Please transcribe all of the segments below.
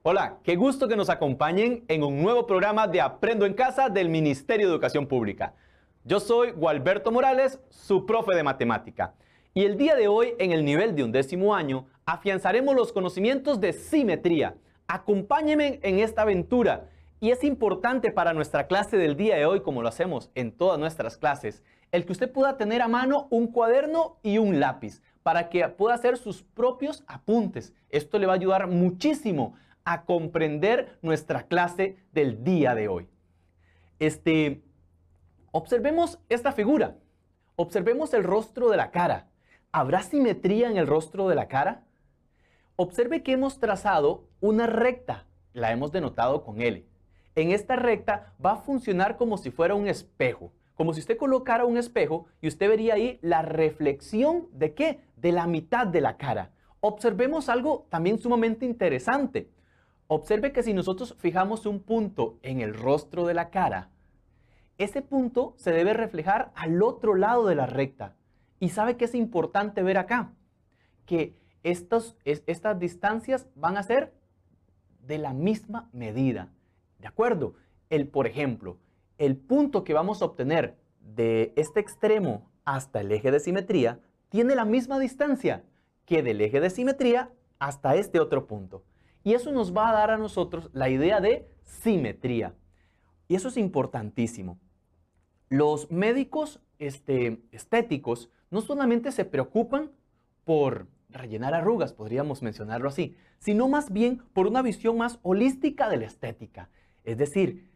Hola, qué gusto que nos acompañen en un nuevo programa de Aprendo en Casa del Ministerio de Educación Pública. Yo soy Gualberto Morales, su profe de matemática. Y el día de hoy, en el nivel de 11º año, afianzaremos los conocimientos de simetría. Acompáñenme en esta aventura. Y es importante para nuestra clase del día de hoy, como lo hacemos en todas nuestras clases, el que usted pueda tener a mano un cuaderno y un lápiz para que pueda hacer sus propios apuntes. Esto le va a ayudar muchísimo a comprender nuestra clase del día de hoy. Observemos esta figura. Observemos el rostro de la cara. ¿Habrá simetría en el rostro de la cara? Observe que hemos trazado una recta. La hemos denotado con L. En esta recta va a funcionar como si fuera un espejo. Como si usted colocara un espejo y usted vería ahí la reflexión ¿de qué? De la mitad de la cara. Observemos algo también sumamente interesante. Observe que si nosotros fijamos un punto en el rostro de la cara, ese punto se debe reflejar al otro lado de la recta. ¿Y sabe qué es importante ver acá? Que estas distancias van a ser de la misma medida. ¿De acuerdo? Por ejemplo, el punto que vamos a obtener de este extremo hasta el eje de simetría tiene la misma distancia que del eje de simetría hasta este otro punto. Y eso nos va a dar a nosotros la idea de simetría. Y eso es importantísimo. Los médicos estéticos no solamente se preocupan por rellenar arrugas, podríamos mencionarlo así, sino más bien por una visión más holística de la estética. Es decir,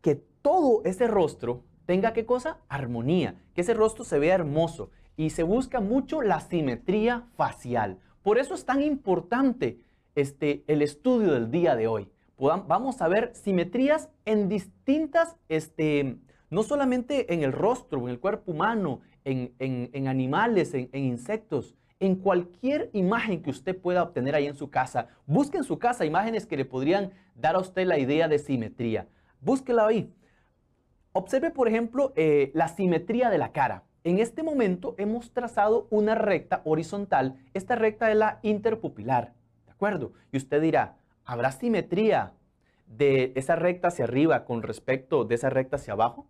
que todo ese rostro tenga, ¿qué cosa? Armonía, que ese rostro se vea hermoso y se busca mucho la simetría facial. Por eso es tan importante el estudio del día de hoy. Vamos a ver simetrías en distintas, no solamente en el rostro, en el cuerpo humano, en animales, en insectos, en cualquier imagen que usted pueda obtener ahí en su casa. Busque en su casa imágenes que le podrían dar a usted la idea de simetría. Búsquela ahí. Observe, por ejemplo, la simetría de la cara. En este momento hemos trazado una recta horizontal. Esta recta es la interpupilar, ¿de acuerdo? Y usted dirá, ¿habrá simetría de esa recta hacia arriba con respecto de esa recta hacia abajo?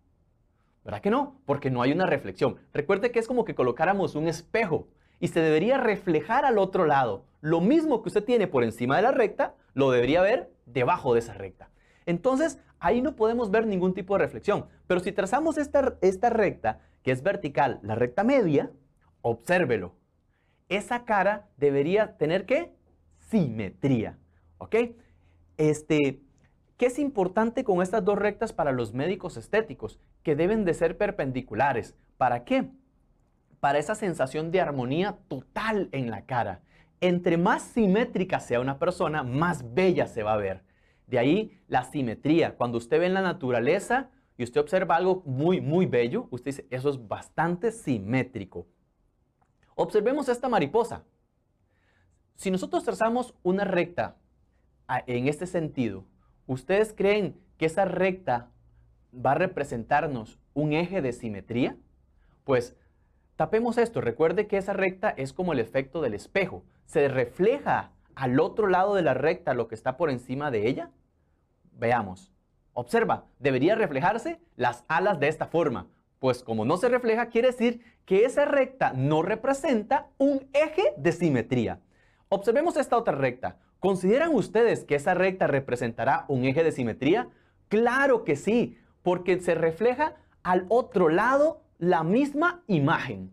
¿Verdad que no? Porque no hay una reflexión. Recuerde que es como que colocáramos un espejo y se debería reflejar al otro lado. Lo mismo que usted tiene por encima de la recta, lo debería ver debajo de esa recta. Entonces, ahí no podemos ver ningún tipo de reflexión. Pero si trazamos esta recta, que es vertical, la recta media, obsérvelo. Esa cara debería tener, ¿qué? Simetría. ¿Ok? ¿Qué es importante con estas dos rectas para los médicos estéticos? Que deben de ser perpendiculares. ¿Para qué? Para esa sensación de armonía total en la cara. Entre más simétrica sea una persona, más bella se va a ver. De ahí la simetría. Cuando usted ve en la naturaleza y usted observa algo muy, muy bello, usted dice, eso es bastante simétrico. Observemos esta mariposa. Si nosotros trazamos una recta en este sentido, ¿ustedes creen que esa recta va a representarnos un eje de simetría? Pues tapemos esto. Recuerde que esa recta es como el efecto del espejo. Se refleja al otro lado de la recta lo que está por encima de ella. Veamos. Observa, debería reflejarse las alas de esta forma. Pues como no se refleja, quiere decir que esa recta no representa un eje de simetría. Observemos esta otra recta. ¿Consideran ustedes que esa recta representará un eje de simetría? Claro que sí, porque se refleja al otro lado la misma imagen.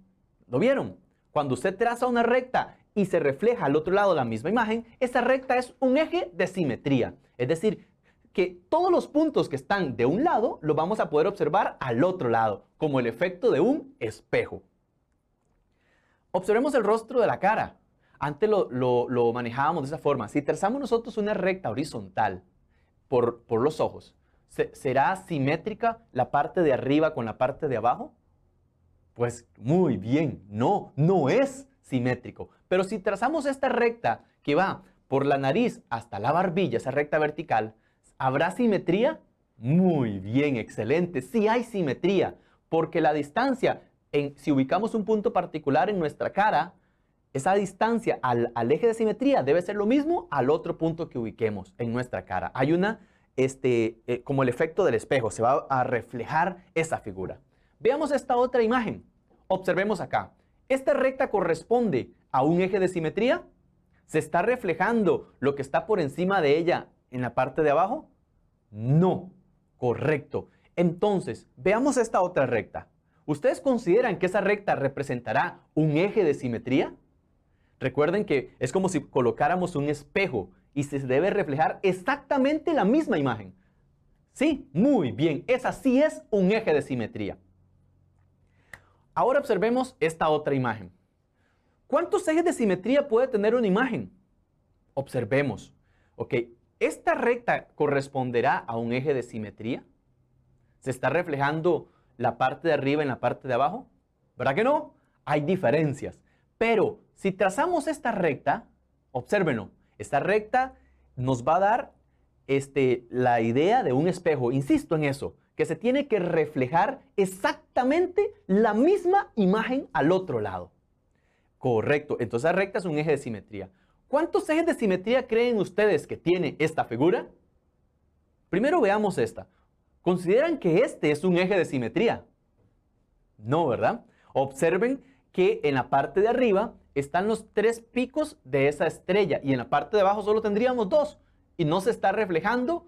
¿Lo vieron? Cuando usted traza una recta y se refleja al otro lado la misma imagen, esa recta es un eje de simetría. Es decir, que todos los puntos que están de un lado los vamos a poder observar al otro lado, como el efecto de un espejo. Observemos el rostro de la cara. Antes lo manejábamos de esa forma. Si trazamos nosotros una recta horizontal por los ojos, ¿será simétrica la parte de arriba con la parte de abajo? Pues muy bien, no es simétrico. Pero si trazamos esta recta que va por la nariz hasta la barbilla, esa recta vertical, ¿habrá simetría? Muy bien, excelente. Sí hay simetría, porque la distancia, si ubicamos un punto particular en nuestra cara, esa distancia al eje de simetría debe ser lo mismo al otro punto que ubiquemos en nuestra cara. Hay una, como el efecto del espejo, se va a reflejar esa figura. Veamos esta otra imagen. Observemos acá. ¿Esta recta corresponde a un eje de simetría? ¿Se está reflejando lo que está por encima de ella en la parte de abajo? No. Correcto. Entonces, veamos esta otra recta. ¿Ustedes consideran que esa recta representará un eje de simetría? Recuerden que es como si colocáramos un espejo y se debe reflejar exactamente la misma imagen. Sí, muy bien. Esa sí es un eje de simetría. Ahora observemos esta otra imagen. ¿Cuántos ejes de simetría puede tener una imagen? Observemos. Ok, ¿esta recta corresponderá a un eje de simetría? ¿Se está reflejando la parte de arriba en la parte de abajo? ¿Verdad que no? Hay diferencias. Pero si trazamos esta recta, obsérvenlo, esta recta nos va a dar la idea de un espejo. Insisto en eso, que se tiene que reflejar exactamente la misma imagen al otro lado. Correcto, entonces la recta es un eje de simetría. ¿Cuántos ejes de simetría creen ustedes que tiene esta figura? Primero veamos esta. ¿Consideran que este es un eje de simetría? No, ¿verdad? Observen que en la parte de arriba están los 3 picos de esa estrella y en la parte de abajo solo tendríamos 2 y no se está reflejando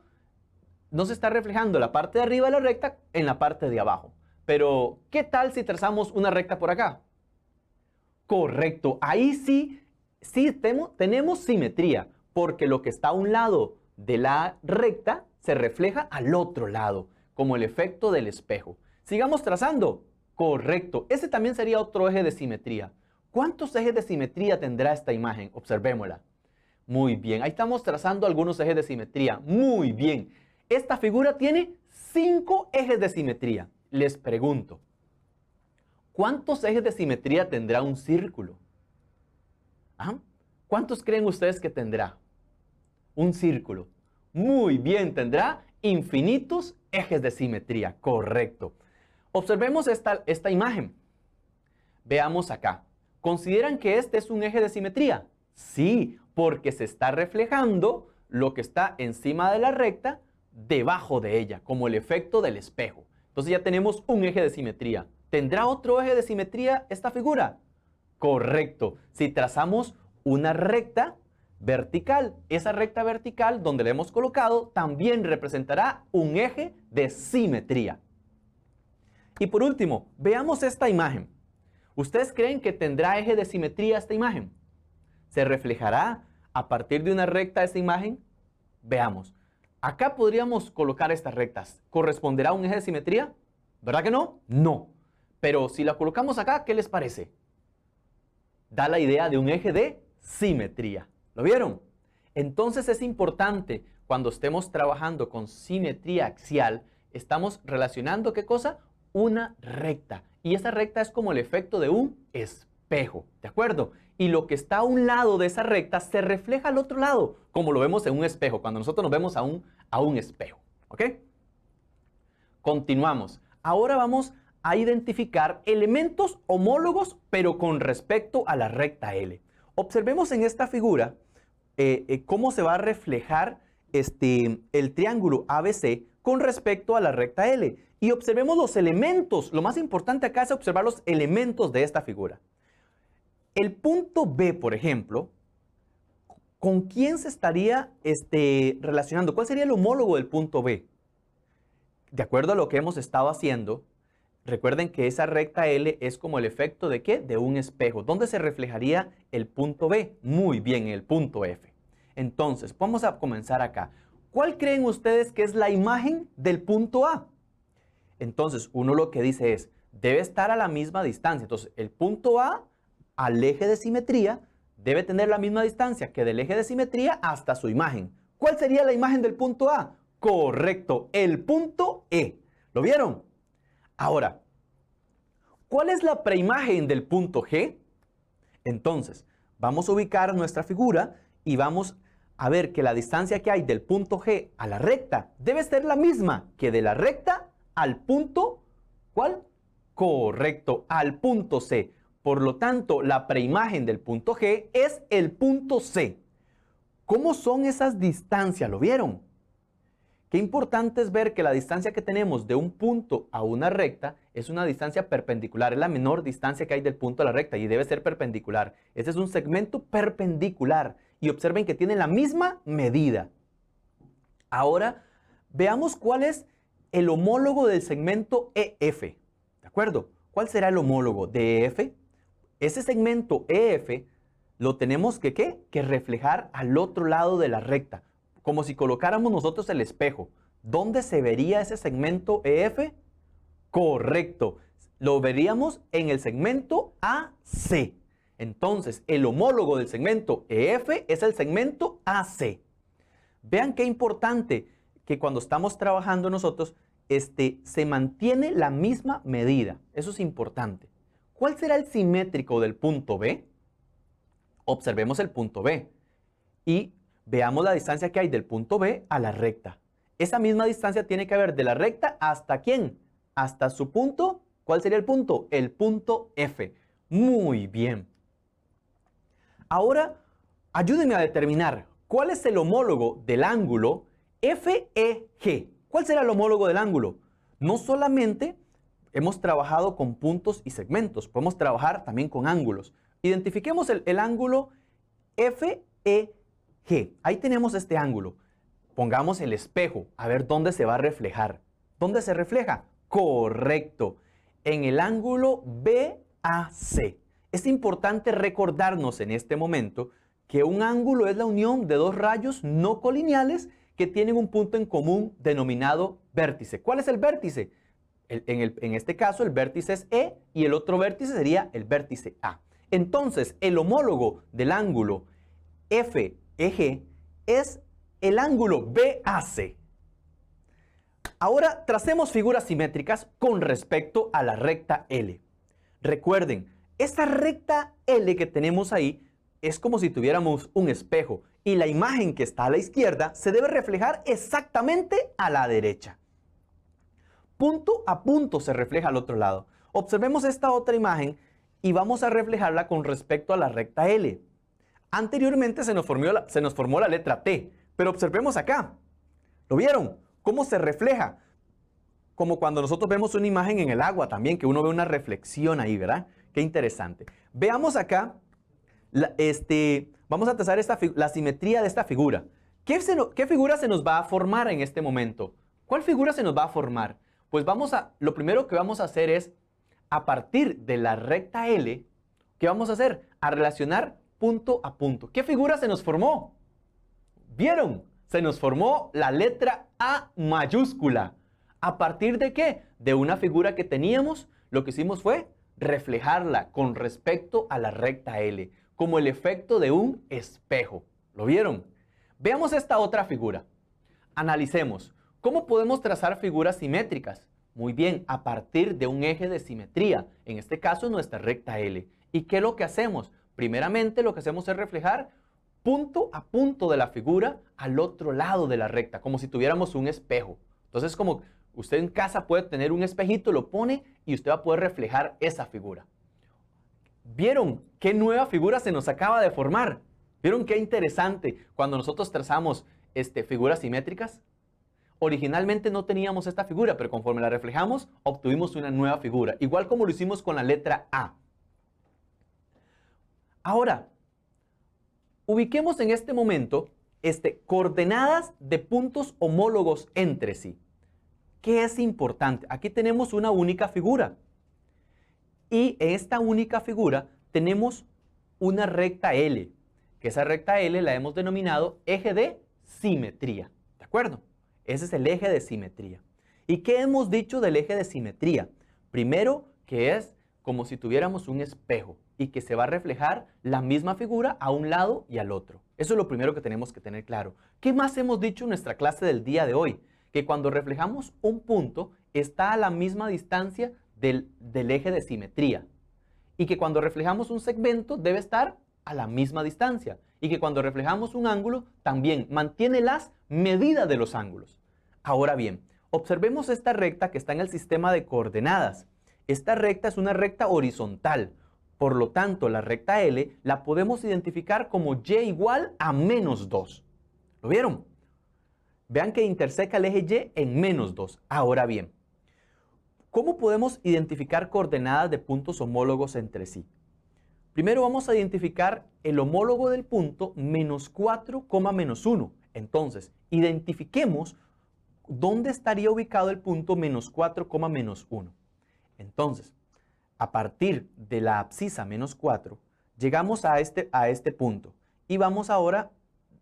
la parte de arriba de la recta en la parte de abajo. Pero, ¿qué tal si trazamos una recta por acá? Correcto, ahí sí tenemos simetría, porque lo que está a un lado de la recta se refleja al otro lado, como el efecto del espejo. Sigamos trazando. Correcto, ese también sería otro eje de simetría. ¿Cuántos ejes de simetría tendrá esta imagen? Observémosla. Muy bien, ahí estamos trazando algunos ejes de simetría. Muy bien. Esta figura tiene 5 ejes de simetría. Les pregunto, ¿cuántos ejes de simetría tendrá un círculo? ¿Ah? ¿Cuántos creen ustedes que tendrá un círculo? Muy bien, tendrá infinitos ejes de simetría. Correcto. Observemos esta imagen. Veamos acá. ¿Consideran que este es un eje de simetría? Sí, porque se está reflejando lo que está encima de la recta debajo de ella, como el efecto del espejo. Entonces ya tenemos un eje de simetría. ¿Tendrá otro eje de simetría esta figura? Correcto. Si trazamos una recta vertical, esa recta vertical donde la hemos colocado también representará un eje de simetría. Y por último, veamos esta imagen. ¿Ustedes creen que tendrá eje de simetría esta imagen? ¿Se reflejará a partir de una recta esa imagen? Veamos. Acá podríamos colocar estas rectas. ¿Corresponderá a un eje de simetría? ¿Verdad que no? No. Pero si la colocamos acá, ¿qué les parece? Da la idea de un eje de simetría. ¿Lo vieron? Entonces es importante, cuando estemos trabajando con simetría axial, estamos relacionando ¿qué cosa? Una recta. Y esa recta es como el efecto de un espejo. ¿De acuerdo? Y lo que está a un lado de esa recta se refleja al otro lado, como lo vemos en un espejo, cuando nosotros nos vemos a un espejo. ¿Ok? Continuamos. Ahora vamos a identificar elementos homólogos, pero con respecto a la recta L. Observemos en esta figura cómo se va a reflejar el triángulo ABC con respecto a la recta L. Y observemos los elementos. Lo más importante acá es observar los elementos de esta figura. El punto B, por ejemplo, ¿con quién se estaría relacionando? ¿Cuál sería el homólogo del punto B? De acuerdo a lo que hemos estado haciendo, recuerden que esa recta L es como el efecto ¿de qué? De un espejo. ¿Dónde se reflejaría el punto B? Muy bien, el punto F. Entonces, vamos a comenzar acá. ¿Cuál creen ustedes que es la imagen del punto A? Entonces, uno lo que dice es, debe estar a la misma distancia. Entonces, el punto A al eje de simetría debe tener la misma distancia que del eje de simetría hasta su imagen. ¿Cuál sería la imagen del punto A? Correcto, el punto E. ¿Lo vieron? Ahora, ¿cuál es la preimagen del punto G? Entonces, vamos a ubicar nuestra figura y vamos a ver que la distancia que hay del punto G a la recta debe ser la misma que de la recta al punto, ¿cuál? Correcto, al punto C. Por lo tanto, la preimagen del punto G es el punto C. ¿Cómo son esas distancias? ¿Lo vieron? Qué importante es ver que la distancia que tenemos de un punto a una recta es una distancia perpendicular. Es la menor distancia que hay del punto a la recta y debe ser perpendicular. Este es un segmento perpendicular. Y observen que tiene la misma medida. Ahora, veamos cuál es el homólogo del segmento EF. ¿De acuerdo? ¿Cuál será el homólogo de EF? Ese segmento EF lo tenemos que reflejar al otro lado de la recta. Como si colocáramos nosotros el espejo. ¿Dónde se vería ese segmento EF? Correcto. Lo veríamos en el segmento AC. Entonces, el homólogo del segmento EF es el segmento AC. Vean qué importante que cuando estamos trabajando nosotros, se mantiene la misma medida. Eso es importante. ¿Cuál será el simétrico del punto B? Observemos el punto B y veamos la distancia que hay del punto B a la recta. Esa misma distancia tiene que haber de la recta hasta ¿quién? Hasta su punto. ¿Cuál sería el punto? El punto F. Muy bien. Ahora, ayúdenme a determinar cuál es el homólogo del ángulo FEG. ¿Cuál será el homólogo del ángulo? No solamente hemos trabajado con puntos y segmentos, podemos trabajar también con ángulos. Identifiquemos el ángulo FEG. Ahí tenemos este ángulo. Pongamos el espejo a ver dónde se va a reflejar. ¿Dónde se refleja? Correcto. En el ángulo BAC. Es importante recordarnos en este momento que un ángulo es la unión de dos rayos no colineales que tienen un punto en común denominado vértice. ¿Cuál es el vértice? En este caso el vértice es E y el otro vértice sería el vértice A. Entonces el homólogo del ángulo FEG es el ángulo BAC. Ahora tracemos figuras simétricas con respecto a la recta L. Recuerden, esta recta L que tenemos ahí es como si tuviéramos un espejo y la imagen que está a la izquierda se debe reflejar exactamente a la derecha. Punto a punto se refleja al otro lado. Observemos esta otra imagen y vamos a reflejarla con respecto a la recta L. Anteriormente se nos formó la letra T, pero observemos acá. ¿Lo vieron? ¿Cómo se refleja? Como cuando nosotros vemos una imagen en el agua también, que uno ve una reflexión ahí, ¿verdad? Qué interesante. Veamos acá, vamos a trazar la simetría de esta figura. ¿Qué figura se nos va a formar en este momento? ¿Cuál figura se nos va a formar? Pues lo primero que vamos a hacer es, a partir de la recta L, ¿qué vamos a hacer? A relacionar punto a punto. ¿Qué figura se nos formó? ¿Vieron? Se nos formó la letra A mayúscula. ¿A partir de qué? De una figura que teníamos, lo que hicimos fue reflejarla con respecto a la recta L, como el efecto de un espejo. ¿Lo vieron? Veamos esta otra figura. Analicemos. ¿Cómo podemos trazar figuras simétricas? Muy bien, a partir de un eje de simetría, en este caso nuestra recta L. ¿Y qué es lo que hacemos? Primeramente lo que hacemos es reflejar punto a punto de la figura al otro lado de la recta, como si tuviéramos un espejo. Entonces, como usted en casa puede tener un espejito, lo pone y usted va a poder reflejar esa figura. ¿Vieron qué nueva figura se nos acaba de formar? ¿Vieron qué interesante cuando nosotros trazamos figuras simétricas? Originalmente no teníamos esta figura, pero conforme la reflejamos, obtuvimos una nueva figura, igual como lo hicimos con la letra A. Ahora, ubiquemos en este momento coordenadas de puntos homólogos entre sí. ¿Qué es importante? Aquí tenemos una única figura. Y en esta única figura tenemos una recta L, que esa recta L la hemos denominado eje de simetría. ¿De acuerdo? Ese es el eje de simetría. ¿Y qué hemos dicho del eje de simetría? Primero, que es como si tuviéramos un espejo y que se va a reflejar la misma figura a un lado y al otro. Eso es lo primero que tenemos que tener claro. ¿Qué más hemos dicho en nuestra clase del día de hoy? Que cuando reflejamos un punto está a la misma distancia del eje de simetría. Y que cuando reflejamos un segmento debe estar a la misma distancia. Y que cuando reflejamos un ángulo también mantiene las medidas de los ángulos. Ahora bien, observemos esta recta que está en el sistema de coordenadas. Esta recta es una recta horizontal. Por lo tanto, la recta L la podemos identificar como y igual a menos 2. ¿Lo vieron? Vean que interseca el eje Y en menos 2. Ahora bien, ¿cómo podemos identificar coordenadas de puntos homólogos entre sí? Primero vamos a identificar el homólogo del punto menos 4, menos 1. Entonces, identifiquemos dónde estaría ubicado el punto menos 4, menos 1. Entonces, a partir de la abscisa menos 4, llegamos a este punto. Y vamos ahora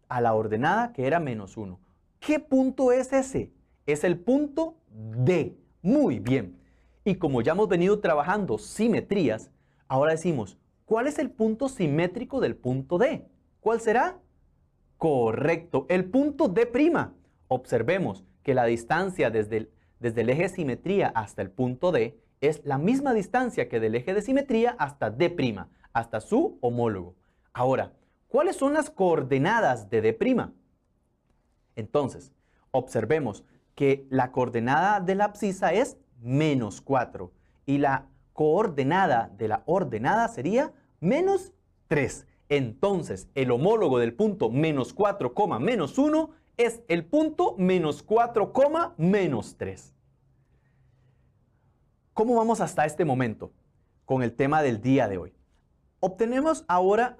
a la ordenada que era menos 1. ¿Qué punto es ese? Es el punto D. Muy bien. Y como ya hemos venido trabajando simetrías, ahora decimos, ¿cuál es el punto simétrico del punto D? ¿Cuál será? Correcto, el punto D'. Observemos que la distancia desde el eje de simetría hasta el punto D es la misma distancia que del eje de simetría hasta D', hasta su homólogo. Ahora, ¿cuáles son las coordenadas de D'? Entonces, observemos que la coordenada de la abscisa es menos 4 y la coordenada de la ordenada sería menos 3. Entonces, el homólogo del punto menos 4, menos 1 es el punto menos 4, menos 3. ¿Cómo vamos hasta este momento con el tema del día de hoy? Obtenemos ahora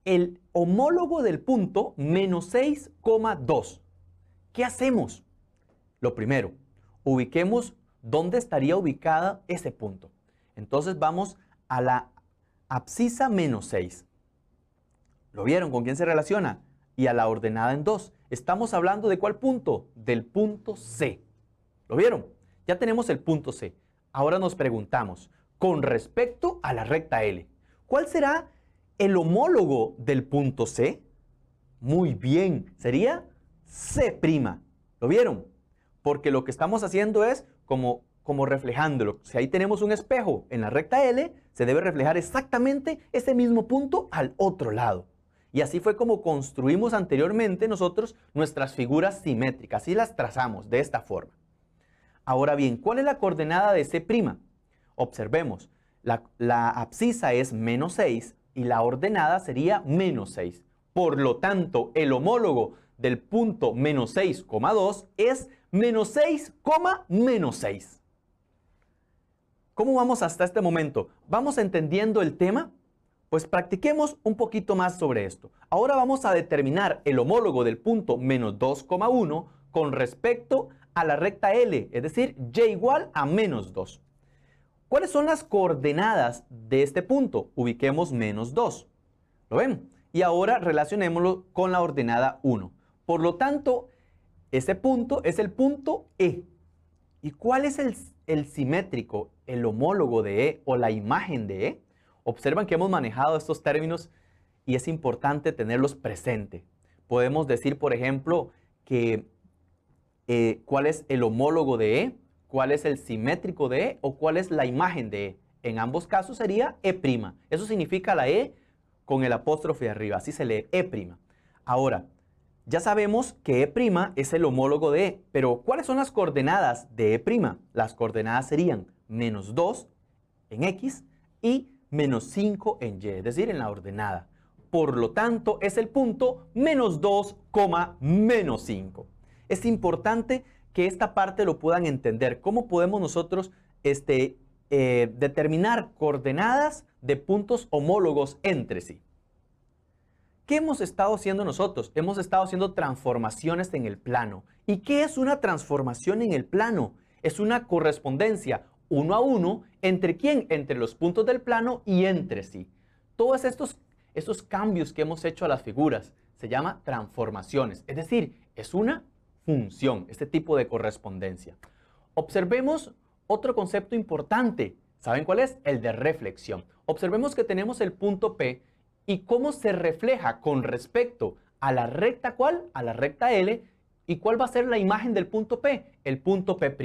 el homólogo del punto menos 6, 2. ¿Qué hacemos? Lo primero, ubiquemos dónde estaría ubicada ese punto. Entonces vamos a la abscisa menos 6. ¿Lo vieron? ¿Con quién se relaciona? Y a la ordenada en 2. Estamos hablando ¿de cuál punto? Del punto C. ¿Lo vieron? Ya tenemos el punto C. Ahora nos preguntamos, con respecto a la recta L, ¿cuál será el homólogo del punto C? Muy bien, sería C'. ¿Lo vieron? Porque lo que estamos haciendo es como reflejándolo. Si ahí tenemos un espejo en la recta L, se debe reflejar exactamente ese mismo punto al otro lado. Y así fue como construimos anteriormente nosotros nuestras figuras simétricas. Así las trazamos de esta forma. Ahora bien, ¿cuál es la coordenada de C'? Observemos, la abscisa es menos 6 y la ordenada sería menos 6. Por lo tanto, el homólogo del punto menos 6, 2 es menos 6, menos 6. ¿Cómo vamos hasta este momento? ¿Vamos entendiendo el tema? Pues practiquemos un poquito más sobre esto. Ahora vamos a determinar el homólogo del punto menos 2, 1 con respecto a la recta L, es decir, y igual a menos 2. ¿Cuáles son las coordenadas de este punto? Ubiquemos menos 2. ¿Lo ven? Y ahora relacionémoslo con la ordenada 1. Por lo tanto, ese punto es el punto E. ¿Y cuál es el simétrico, el homólogo de E o la imagen de E? Observan que hemos manejado estos términos y es importante tenerlos presentes. Podemos decir, por ejemplo, que cuál es el homólogo de E, cuál es el simétrico de E o cuál es la imagen de E. En ambos casos sería E'. Eso significa la E con el apóstrofe arriba, así se lee E'. Ahora, ya sabemos que E' es el homólogo de E, pero ¿cuáles son las coordenadas de E'? Las coordenadas serían menos 2 en X y menos 5 en Y, es decir, en la ordenada. Por lo tanto, es el punto menos 2, menos 5. Es importante que esta parte lo puedan entender. ¿Cómo podemos nosotros determinar coordenadas de puntos homólogos entre sí? ¿Qué hemos estado haciendo nosotros? Hemos estado haciendo transformaciones en el plano. ¿Y qué es una transformación en el plano? Es una correspondencia 1 a 1 ¿entre quién? Entre los puntos del plano y entre sí. Todos estos cambios que hemos hecho a las figuras se llama transformaciones. Es decir, es una función, este tipo de correspondencia. Observemos otro concepto importante. ¿Saben cuál es? El de reflexión. Observemos que tenemos el punto P y cómo se refleja con respecto a la recta ¿cuál? A la recta L. ¿Y cuál va a ser la imagen del punto P? El punto P'.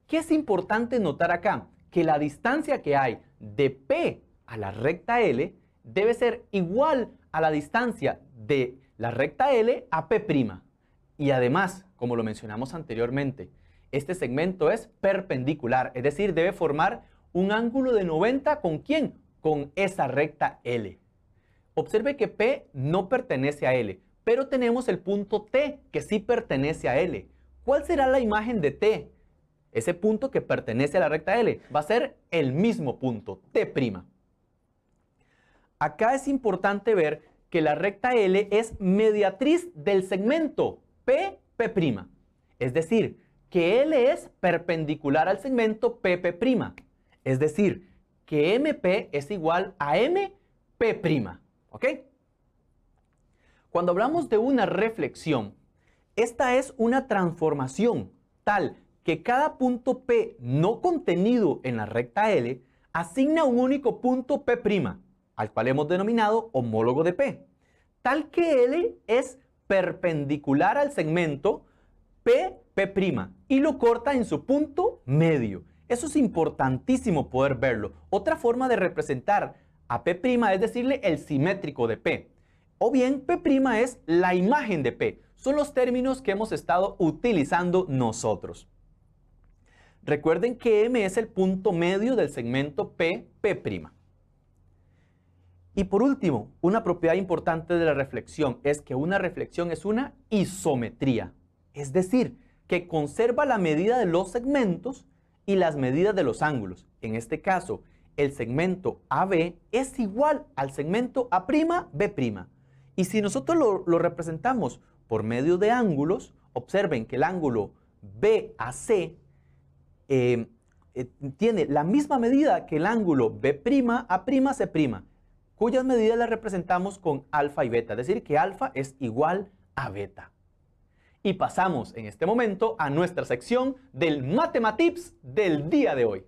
¿Qué es importante notar acá? Que la distancia que hay de P a la recta L debe ser igual a la distancia de la recta L a P'. Y además, como lo mencionamos anteriormente, este segmento es perpendicular, es decir, debe formar un ángulo de 90 ¿con quién? con esa recta L? Observe que P no pertenece a L, pero tenemos el punto T que sí pertenece a L. ¿Cuál será la imagen de T? Ese punto que pertenece a la recta L va a ser el mismo punto, T'. Acá es importante ver que la recta L es mediatriz del segmento P'. Es decir, que L es perpendicular al segmento PP'. Es decir, que MP es igual a MP'. ¿Ok? Cuando hablamos de una reflexión, esta es una transformación tal que cada punto P no contenido en la recta L asigna un único punto P', al cual hemos denominado homólogo de P, tal que L es perpendicular al segmento P', y lo corta en su punto medio. Eso es importantísimo poder verlo. Otra forma de representar a P' es decirle el simétrico de P. O bien P' es la imagen de P. Son los términos que hemos estado utilizando nosotros. Recuerden que M es el punto medio del segmento P'. Y por último, una propiedad importante de la reflexión es que una reflexión es una isometría. Es decir, que conserva la medida de los segmentos y las medidas de los ángulos. En este caso, el segmento AB es igual al segmento A'B'. Y si nosotros lo representamos por medio de ángulos, observen que el ángulo BAC tiene la misma medida que el ángulo B'A'C', cuyas medidas las representamos con alfa y beta, es decir, que alfa es igual a beta. Y pasamos en este momento a nuestra sección del Matematips del día de hoy.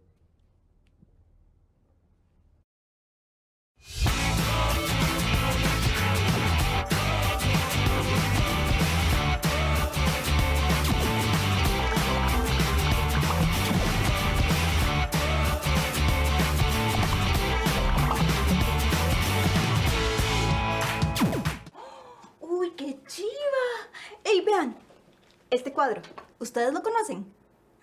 ¡Uy, qué chiva! ¡Ey, vean! Este cuadro, ¿ustedes lo conocen?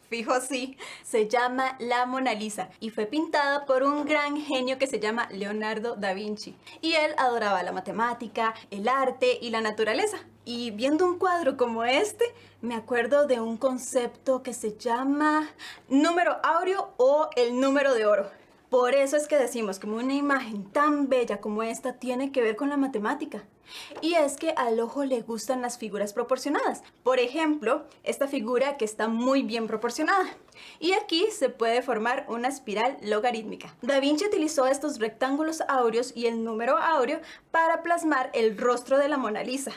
Fijo, sí. Se llama La Mona Lisa y fue pintada por un gran genio que se llama Leonardo da Vinci. Y él adoraba la matemática, el arte y la naturaleza. Y viendo un cuadro como este, me acuerdo de un concepto que se llama número áureo o el número de oro. Por eso es que decimos que una imagen tan bella como esta tiene que ver con la matemática. Y es que al ojo le gustan las figuras proporcionadas. Por ejemplo, esta figura que está muy bien proporcionada. Y aquí se puede formar una espiral logarítmica. Da Vinci utilizó estos rectángulos áureos y el número áureo para plasmar el rostro de la Mona Lisa.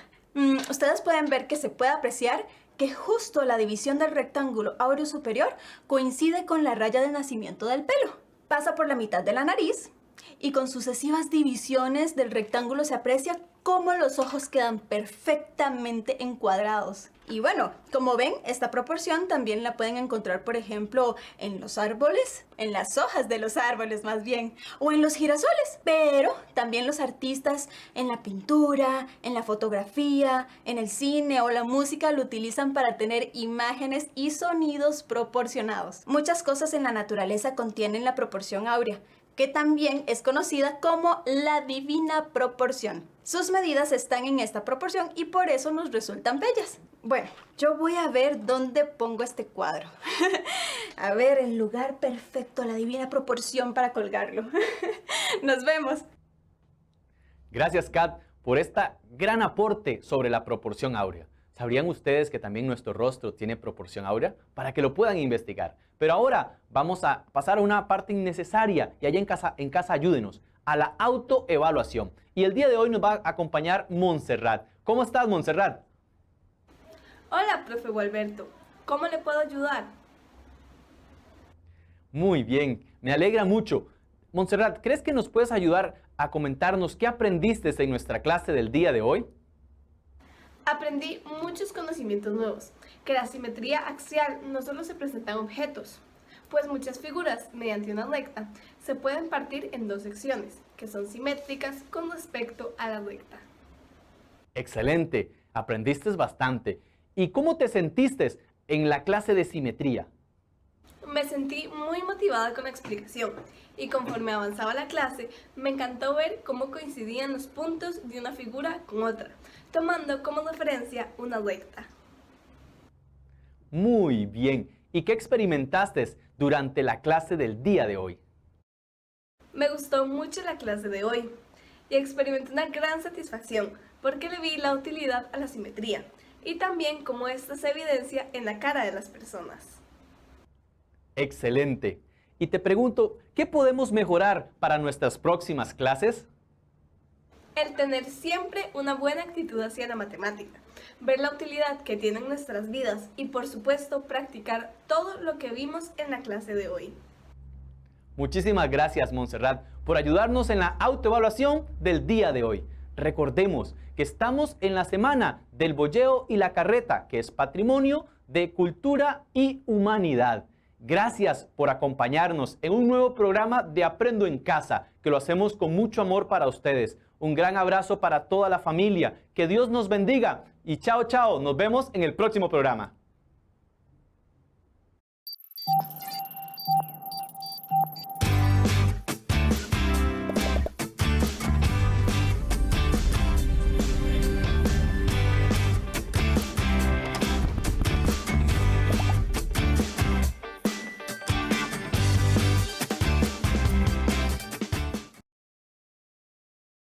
Ustedes pueden ver que se puede apreciar que justo la división del rectángulo áureo superior coincide con la raya de nacimiento del pelo. Pasa por la mitad de la nariz y con sucesivas divisiones del rectángulo se aprecia cómo los ojos quedan perfectamente encuadrados. Y bueno, como ven, esta proporción también la pueden encontrar, por ejemplo, en los árboles, en las hojas de los árboles más bien, o en los girasoles. Pero también los artistas en la pintura, en la fotografía, en el cine o la música lo utilizan para tener imágenes y sonidos proporcionados. Muchas cosas en la naturaleza contienen la proporción áurea, que también es conocida como la divina proporción. Sus medidas están en esta proporción y por eso nos resultan bellas. Bueno, yo voy a ver dónde pongo este cuadro. A ver, el lugar perfecto, la divina proporción para colgarlo. Nos vemos. Gracias, Kat, por esta gran aporte sobre la proporción áurea. ¿Sabrían ustedes que también nuestro rostro tiene proporción áurea? Para que lo puedan investigar. Pero ahora vamos a pasar a una parte innecesaria y allá en casa ayúdenos, a la autoevaluación. Y el día de hoy nos va a acompañar Montserrat. ¿Cómo estás, Montserrat? Hola, profe Gualberto. ¿Cómo le puedo ayudar? Muy bien, me alegra mucho. Montserrat, ¿crees que nos puedes ayudar a comentarnos qué aprendiste en nuestra clase del día de hoy? Aprendí muchos conocimientos nuevos, que la simetría axial no solo se presenta en objetos, pues muchas figuras, mediante una recta, se pueden partir en dos secciones, que son simétricas con respecto a la recta. Excelente, aprendiste bastante. ¿Y cómo te sentiste en la clase de simetría? Me sentí muy motivada con la explicación y conforme avanzaba la clase me encantó ver cómo coincidían los puntos de una figura con otra, tomando como referencia una recta. Muy bien. ¿Y qué experimentaste durante la clase del día de hoy? Me gustó mucho la clase de hoy y experimenté una gran satisfacción porque le vi la utilidad a la simetría y también cómo esta se evidencia en la cara de las personas. Excelente. Y te pregunto, ¿qué podemos mejorar para nuestras próximas clases? El tener siempre una buena actitud hacia la matemática, ver la utilidad que tiene en nuestras vidas y por supuesto practicar todo lo que vimos en la clase de hoy. Muchísimas gracias, Montserrat, por ayudarnos en la autoevaluación del día de hoy. Recordemos que estamos en la semana del boyeo y la carreta, que es patrimonio de cultura y humanidad. Gracias por acompañarnos en un nuevo programa de Aprendo en Casa, que lo hacemos con mucho amor para ustedes. Un gran abrazo para toda la familia. Que Dios nos bendiga. Y chao, chao. Nos vemos en el próximo programa.